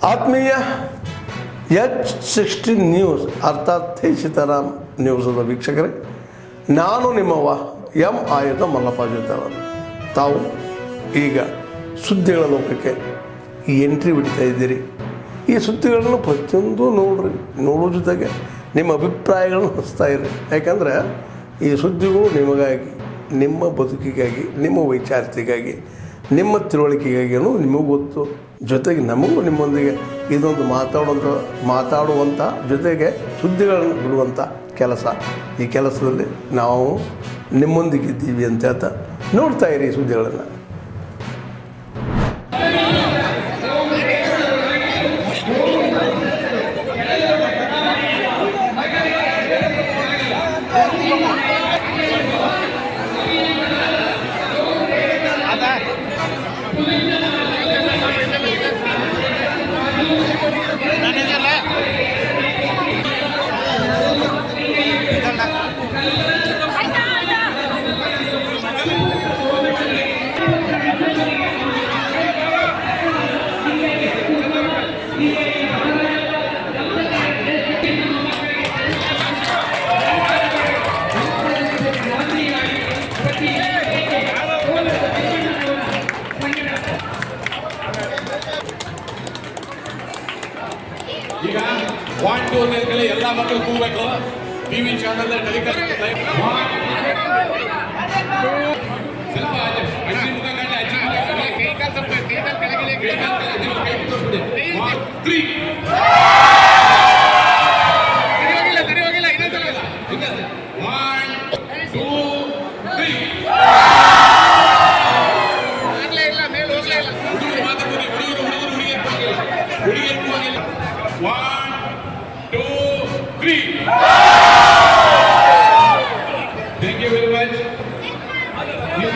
ಆತ್ಮೀಯ H16 news ಅರ್ಥಾತ್ ಸೀತಾರಾಮ್ ನ್ಯೂಸದ ವೀಕ್ಷಕರೇ, ನಾನು ನಿಮ್ಮವ ಎಂ ಆಯುಧ ಮಲ್ಲಪ್ಪ ಜೊತೆವರು. ತಾವು ಈಗ ಸುದ್ದಿಗಳ ಲೋಕಕ್ಕೆ ಎಂಟ್ರಿ ಬಿಡ್ತಾ ಇದ್ದೀರಿ. ಈ ಸುದ್ದಿಗಳನ್ನು ಪ್ರತಿಯೊಂದು ನೋಡೋ ಜೊತೆಗೆ ನಿಮ್ಮ ಅಭಿಪ್ರಾಯಗಳನ್ನು ಹಚ್ತಾ ಇರಿ. ಯಾಕಂದರೆ ಈ ಸುದ್ದಿಗಳು ನಿಮಗಾಗಿ, ನಿಮ್ಮ ಬದುಕಿಗಾಗಿ, ನಿಮ್ಮ ವೈಚಾರಿಕೆಗಾಗಿ, ನಿಮ್ಮ ತಿಳುವಳಿಕೆಗಾಗಿಯೂ ನಿಮಗೂ ಗೊತ್ತು. ಜೊತೆಗೆ ನಮಗೂ ನಿಮ್ಮೊಂದಿಗೆ ಇದೊಂದು ಮಾತಾಡುವಂಥ ಜೊತೆಗೆ ಸುದ್ದಿಗಳನ್ನು ಬಿಡುವಂಥ ಕೆಲಸ. ಈ ಕೆಲಸದಲ್ಲಿ ನಾವು ನಿಮ್ಮೊಂದಿಗಿದ್ದೀವಿ ಅಂತ ಹೇಳ್ತಾ ನೋಡ್ತಾ ಇರಿ ಈ ಸುದ್ದಿಗಳನ್ನು. ಈಗ 1 2 ಎಲ್ಲ ಮಕ್ಕಳು ಕೂಗಬೇಕು. ಟಿವಿ ಚಾನಲ್ ಟೆಲಿಕಾಸ್ಟ್ ಸ್ವಲ್ಪ ಅಜ್ಜಿ ಮುಖ ಕಂಡ ಅಜ್ಜಿ ಕೈ ಕಾಲು ಸ್ವಲ್ಪ ಕೈ ಕಾಲು ಕೆಳಗೆ ಕೈ ಕಾಲು ಕೈ ತೋರಿಸ್ಬಿಡಿ. 1 3 ಸರಿ ಹೋಗಿಲ್ಲ ಇನ್ನೊಂದ್ಸಲ 1 2 3 ಆಗ್ಲೇ ಇಲ್ಲ ಮೇಲೆ ಹೋಗ್ಲೇ ಇಲ್ಲ. ಹುಡುಗರು ಮಾತಾಡ್ಬೋದು, ಹುಡುಗಿಯರು ಹೋಗಿಲ್ಲ. 1 2 3 Thank you very much.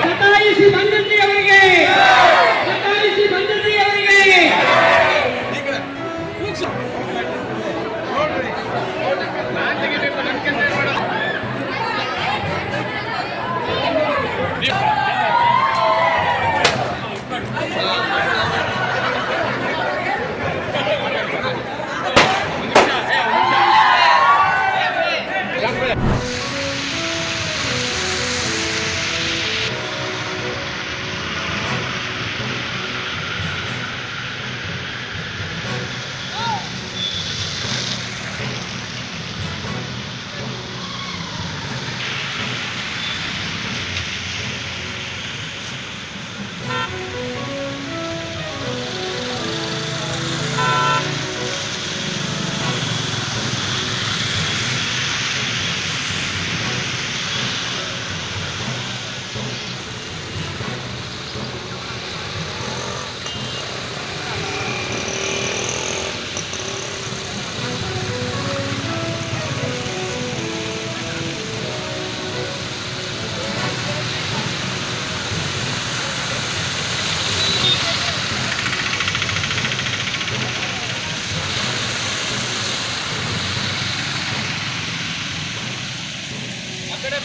ಸತಾಯಿಸಿ ಬಂದಿದ್ರಿ ಅವರಿಗೆ, ಸತಾಯಿಸಿ ಬಂದಿದ್ರಿ ಅವರಿಗೆ.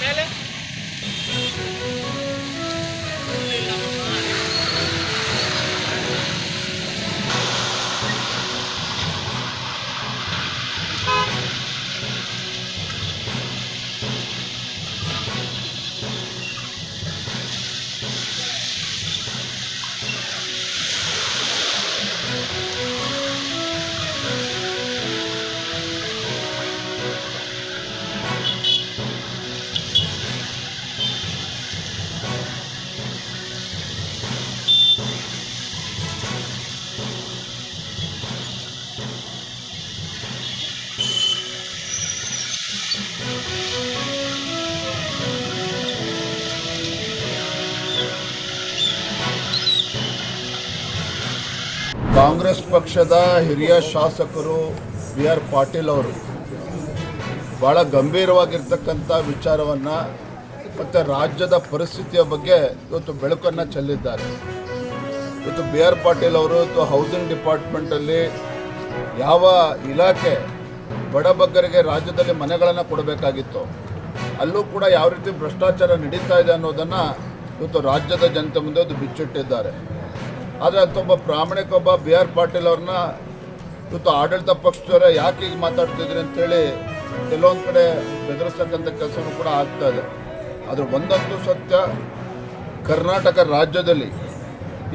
ಮೇಲೆ ಕಾಂಗ್ರೆಸ್ ಪಕ್ಷದ ಹಿರಿಯ ಶಾಸಕರು B.R. ಪಾಟೀಲ್ ಅವರು ಭಾಳ ಗಂಭೀರವಾಗಿರ್ತಕ್ಕಂಥ ವಿಚಾರವನ್ನು ಮತ್ತು ರಾಜ್ಯದ ಪರಿಸ್ಥಿತಿಯ ಬಗ್ಗೆ ಇವತ್ತು ಬೆಳಕನ್ನು ಚೆಲ್ಲಿದ್ದಾರೆ. ಇವತ್ತು B.R. ಪಾಟೀಲ್ ಅವರು ಇವತ್ತು ಹೌಸಿಂಗ್ ಡಿಪಾರ್ಟ್ಮೆಂಟಲ್ಲಿ ಯಾವ ಇಲಾಖೆ ಬಡಬಗ್ಗರಿಗೆ ರಾಜ್ಯದಲ್ಲಿ ಮನೆಗಳನ್ನು ಕೊಡಬೇಕಾಗಿತ್ತು, ಅಲ್ಲೂ ಕೂಡ ಯಾವ ರೀತಿ ಭ್ರಷ್ಟಾಚಾರ ನಡೀತಾ ಇದೆ ಅನ್ನೋದನ್ನು ಇವತ್ತು ರಾಜ್ಯದ ಜನತೆ ಮುಂದೆ ಅದು ಬಿಚ್ಚಿಟ್ಟಿದ್ದಾರೆ. ಆದರೆ ಅಂಥೊಬ್ಬ ಪ್ರಾಮಾಣಿಕ B.R. ಪಾಟೀಲ್ ಅವ್ರನ್ನ ಇವತ್ತು ಆಡಳಿತ ಪಕ್ಷದವರೇ ಯಾಕೆ ಈಗ ಮಾತಾಡ್ತಿದ್ರಿ ಅಂತೇಳಿ ಕೆಲವೊಂದು ಕಡೆ ಬೆದರಿಸ್ತಕ್ಕಂಥ ಕೆಲಸನೂ ಕೂಡ ಆಗ್ತಾ ಇದೆ. ಆದರೆ ಒಂದಂತೂ ಸತ್ಯ, ಕರ್ನಾಟಕ ರಾಜ್ಯದಲ್ಲಿ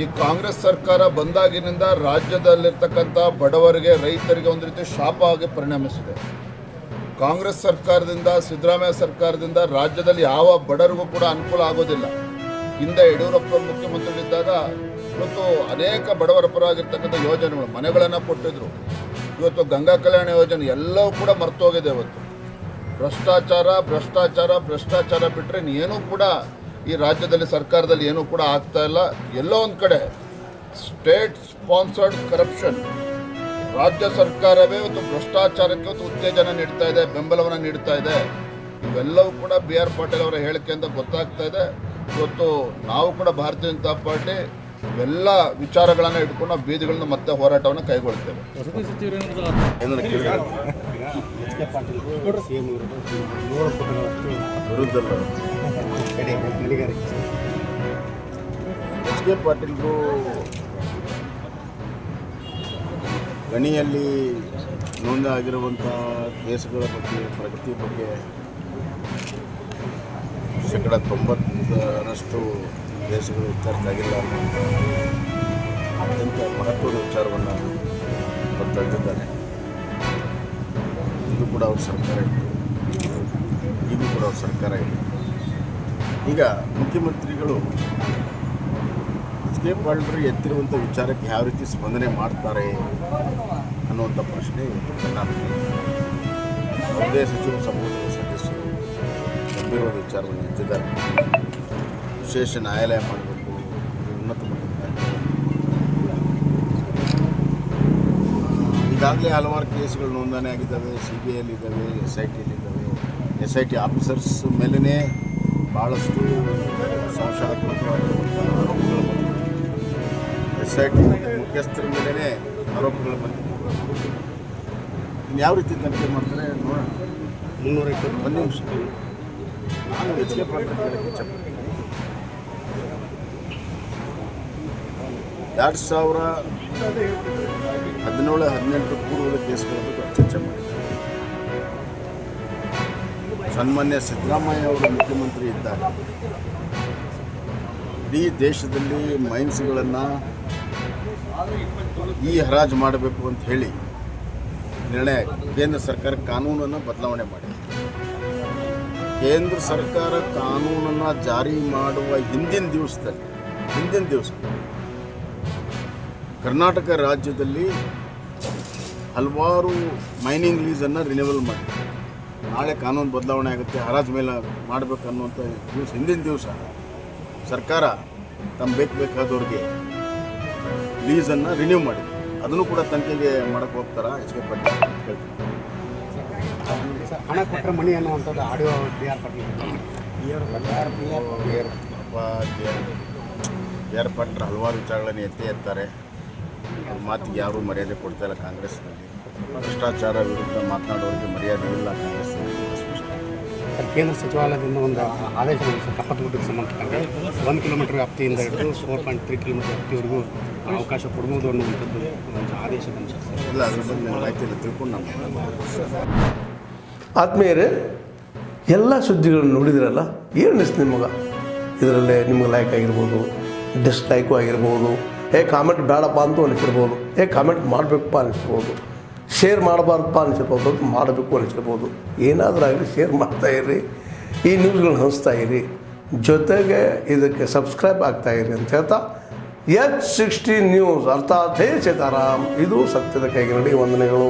ಈ ಕಾಂಗ್ರೆಸ್ ಸರ್ಕಾರ ಬಂದಾಗಿನಿಂದ ರಾಜ್ಯದಲ್ಲಿರ್ತಕ್ಕಂಥ ಬಡವರಿಗೆ, ರೈತರಿಗೆ ಒಂದು ರೀತಿ ಶಾಪ ಆಗಿ ಪರಿಣಮಿಸಿದೆ. ಕಾಂಗ್ರೆಸ್ ಸರ್ಕಾರದಿಂದ, ಸಿದ್ದರಾಮಯ್ಯ ಸರ್ಕಾರದಿಂದ ರಾಜ್ಯದಲ್ಲಿ ಯಾವ ಬಡವರಿಗೂ ಕೂಡ ಅನುಕೂಲ ಆಗೋದಿಲ್ಲ. ಹಿಂದೆ ಯಡಿಯೂರಪ್ಪ ಮುಖ್ಯಮಂತ್ರಿಗಳಿದ್ದಾಗ ಇವತ್ತು ಅನೇಕ ಬಡವರ ಪರವಾಗಿರ್ತಕ್ಕಂಥ ಯೋಜನೆಗಳು, ಮನೆಗಳನ್ನು ಕೊಟ್ಟಿದ್ರು. ಇವತ್ತು ಗಂಗಾ ಕಲ್ಯಾಣ ಯೋಜನೆ ಎಲ್ಲವೂ ಕೂಡ ಮರ್ತೋಗಿದೆ. ಇವತ್ತು ಭ್ರಷ್ಟಾಚಾರ ಭ್ರಷ್ಟಾಚಾರ ಭ್ರಷ್ಟಾಚಾರ ಬಿಟ್ಟರೆ ಏನೂ ಕೂಡ ಈ ರಾಜ್ಯದಲ್ಲಿ ಸರ್ಕಾರದಲ್ಲಿ ಏನೂ ಕೂಡ ಆಗ್ತಾ ಇಲ್ಲ. ಎಲ್ಲೋ ಒಂದು ಕಡೆ ಸ್ಟೇಟ್ ಸ್ಪಾನ್ಸರ್ಡ್ ಕರಪ್ಷನ್, ರಾಜ್ಯ ಸರ್ಕಾರವೇ ಇವತ್ತು ಭ್ರಷ್ಟಾಚಾರಕ್ಕೆ ಇವತ್ತು ಉತ್ತೇಜನ ನೀಡ್ತಾ ಇದೆ, ಬೆಂಬಲವನ್ನು ನೀಡ್ತಾ ಇದೆ. ಇವೆಲ್ಲವೂ ಕೂಡ ಬಿ ಆರ್ ಪಾಟೀಲ್ ಅವರ ಹೇಳಿಕೆಯಿಂದ ಗೊತ್ತಾಗ್ತಾ ಇದೆ. ಇವತ್ತು ನಾವು ಕೂಡ ಭಾರತೀಯ ಜನತಾ ಪಾರ್ಟಿ ಇವೆಲ್ಲ ವಿಚಾರಗಳನ್ನು ಇಟ್ಕೊಂಡು ನಾವು ಬೀದಿಗಳನ್ನ ಮತ್ತೆ ಹೋರಾಟವನ್ನು ಕೈಗೊಳ್ತೇವೆ. ಎಚ್ ಕೆ ಪಾಟೀಲ್ರು ಗಣಿಯಲ್ಲಿ ನೋಂದಾಗಿರುವಂಥ ಕೇಸುಗಳ ಬಗ್ಗೆ, ಪ್ರಗತಿ ಬಗ್ಗೆ 90% ಕೇಸುಗಳು ಇತ್ಯರ್ಥ ಆಗಿಲ್ಲ ಅನ್ನುವಂಥ ಅತ್ಯಂತ ಮಹತ್ವದ ವಿಚಾರವನ್ನು ಅವರು ತಂದಿದ್ದಾರೆ. ಇದು ಕೂಡ ಅವ್ರ ಸರ್ಕಾರ ಇತ್ತು, ಈಗೂ ಕೂಡ ಅವ್ರ ಸರ್ಕಾರ ಇದೆ. ಈಗ ಮುಖ್ಯಮಂತ್ರಿಗಳು ಎಚ್ ಕೆ ಪಾಟೀಲ್ರು ಎತ್ತಿರುವಂಥ ವಿಚಾರಕ್ಕೆ ಯಾವ ರೀತಿ ಸ್ಪಂದನೆ ಮಾಡ್ತಾರೆ ಅನ್ನುವಂಥ ಪ್ರಶ್ನೆ ಇವತ್ತು ಕರ್ನಾಟಕದಲ್ಲಿ ಯಾವುದೇ ಸಚಿವ ಸಂಪುಟದ ಸದಸ್ಯರು ಗಂಭೀರವಾದ ವಿಚಾರವನ್ನು ಎತ್ತಿದ್ದಾರೆ. ವಿಶೇಷ ನ್ಯಾಯಾಲಯ ಮಾಡಬೇಕು, ಉನ್ನತ ಮಟ್ಟದ ಈಗಾಗಲೇ ಹಲವಾರು ಕೇಸುಗಳು ನೋಂದಣಿ ಆಗಿದ್ದಾವೆ. CBIಯಲ್ಲಿದ್ದಾವೆ, SITಯಲ್ಲಿದ್ದಾವೆ. SIT ಆಫೀಸರ್ಸ್ ಮೇಲೇ ಭಾಳಷ್ಟು ಸಂಶಯಾತ್ಮಕವಾಗಿರುವಂಥ ಆರೋಪಗಳು ಬಂದಿವೆ. SIT ಮುಖ್ಯಸ್ಥರ ಮೇಲೇ ಆರೋಪಗಳು ಬಂದಿವೆ. ಇನ್ಯಾವ ರೀತಿ ತನಿಖೆ ಮಾಡ್ತಾರೆ ನೋಡೋಣ. 321 ನಿಮಿಷ ನಾನು ಎಚ್ ಕೆ ಪಾಟೀಲ್ ಕೇಳಕ್ಕೆ ಇಚ್ಛಪಡ್ತೀನಿ. 2017-18 ಪೂರ್ವದ ಕೇಸ್ಗಳ ಬಗ್ಗೆ ಚರ್ಚೆ ಮಾಡಿದ್ದಾರೆ. ಸನ್ಮಾನ್ಯ ಸಿದ್ದರಾಮಯ್ಯ ಅವರು ಮುಖ್ಯಮಂತ್ರಿ ಇದ್ದಾಗ ಇಡೀ ದೇಶದಲ್ಲಿ ಮೈನ್ಸ್ಗಳನ್ನು ಈ ಹರಾಜು ಮಾಡಬೇಕು ಅಂತ ಹೇಳಿ ನಿರ್ಣಯ, ಕೇಂದ್ರ ಸರ್ಕಾರ ಕಾನೂನನ್ನು ಬದಲಾವಣೆ ಮಾಡಿದೆ. ಕೇಂದ್ರ ಸರ್ಕಾರ ಕಾನೂನನ್ನು ಜಾರಿ ಮಾಡುವ ಹಿಂದಿನ ದಿವಸ ಕರ್ನಾಟಕ ರಾಜ್ಯದಲ್ಲಿ ಹಲವಾರು ಮೈನಿಂಗ್ ಲೀಸನ್ನು ರಿನ್ಯೂವಲ್ ಮಾಡಿ, ನಾಳೆ ಕಾನೂನು ಬದಲಾವಣೆ ಆಗುತ್ತೆ, ಹರಾಜು ಮೇಲೆ ಮಾಡಬೇಕು ಅನ್ನುವಂಥ ಹಿಂದಿನ ದಿವಸ ಸರ್ಕಾರ ತಮ್ಮ ಬೇಕಾದವ್ರಿಗೆ ಲೀಸನ್ನು ರಿನ್ಯೂ ಮಾಡಿದೆ. ಅದನ್ನು ಕೂಡ ತನಿಖೆಗೆ ಮಾಡಕ್ಕೆ ಹೋಗ್ತಾರ ಎಚ್ ಕೆ ಪಾಟೀಲ್ ಹೇಳ್ತಾರೆ. ಹಣ ಕೊಟ್ಟರೆ ಮಣಿ ಅನ್ನುವಂಥದ್ದು ಆಡಿಯೋ ಬಿ ಆರ್ ಪಾಟೀಲ್ ಹಲವಾರು ವಿಚಾರಗಳನ್ನು ಎತ್ತಾರೆ. ಅವ್ರ ಮಾತಿಗೆ ಯಾರೂ ಮರ್ಯಾದೆ ಕೊಡ್ತಾ ಇಲ್ಲ ಕಾಂಗ್ರೆಸ್ನಲ್ಲಿ. ಭ್ರಷ್ಟಾಚಾರ ವಿರುದ್ಧ ಮಾತನಾಡೋರಿಗೆ ಮರ್ಯಾದೆ ಇಲ್ಲ ಕಾಂಗ್ರೆಸ್ನಲ್ಲಿ. ಕೇಂದ್ರ ಸಚಿವಾಲಯದಿಂದ ಒಂದು ಆದೇಶ ಕಪ್ಪತ್ತಗುಡ್ಡಕ್ಕೆ ಸಂಬಂಧಪಟ್ಟಂಗೆ 1 ಕಿಲೋಮೀಟರ್ ವ್ಯಾಪ್ತಿಯಿಂದ ಹಿಡಿದು 4.3 ಕಿಲೋಮೀಟರ್ ವ್ಯಾಪ್ತಿವರೆಗೂ ಅವಕಾಶ ಕೊಡ್ಬೋದು ಅನ್ನುವಂಥದ್ದು ಒಂದು ಆದೇಶ ಬಂದಿದೆ. ಇಲ್ಲ, ಅದ್ರ ಬಗ್ಗೆ ಮಾಹಿತಿ ಇಲ್ಲ, ತಿಳ್ಕೊಂಡು ನಾನು ಆತ್ಮೀಯರೇ, ಎಲ್ಲ ಸುದ್ದಿಗಳನ್ನು ನೋಡಿದ್ರಲ್ಲ, ಏನು ಅನಿಸ್ತು ನಿಮಗೆ? ಇದರಲ್ಲೇ ನಿಮ್ಗೆ ಲೈಕ್ ಆಗಿರ್ಬೋದು, ಡಿಸ್ಲೈಕು ಆಗಿರ್ಬೋದು, ಕಾಮೆಂಟ್ ಬೇಡಪ್ಪ ಅಂತ ಅನಿಸಿರ್ಬೋದು, ಕಾಮೆಂಟ್ ಮಾಡಬೇಕಪ್ಪ ಅನಿಸ್ಬೋದು, ಶೇರ್ ಮಾಡಬಾರ್ದಪ್ಪ ಅನಿಸಿರ್ಬೋದು, ಮಾಡಬೇಕು ಅನಿಸಿರ್ಬೋದು. ಏನಾದರೂ ಆಗಲಿ ಶೇರ್ ಮಾಡ್ತಾಯಿರಿ, ಈ ನ್ಯೂಸ್ಗಳನ್ನ ಹಂಚ್ತಾ ಇರಿ, ಜೊತೆಗೆ ಇದಕ್ಕೆ ಸಬ್ಸ್ಕ್ರೈಬ್ ಆಗ್ತಾಯಿರಿ ಅಂತ ಹೇಳ್ತಾ H16 ನ್ಯೂಸ್ ಅರ್ಥಾತ್ ಹೇ ಸೀತಾರಾಮ್, ಇದು ಸತ್ಯದ ಕೈಗೆ ನಡಿ. ವಂದನೆಗಳು.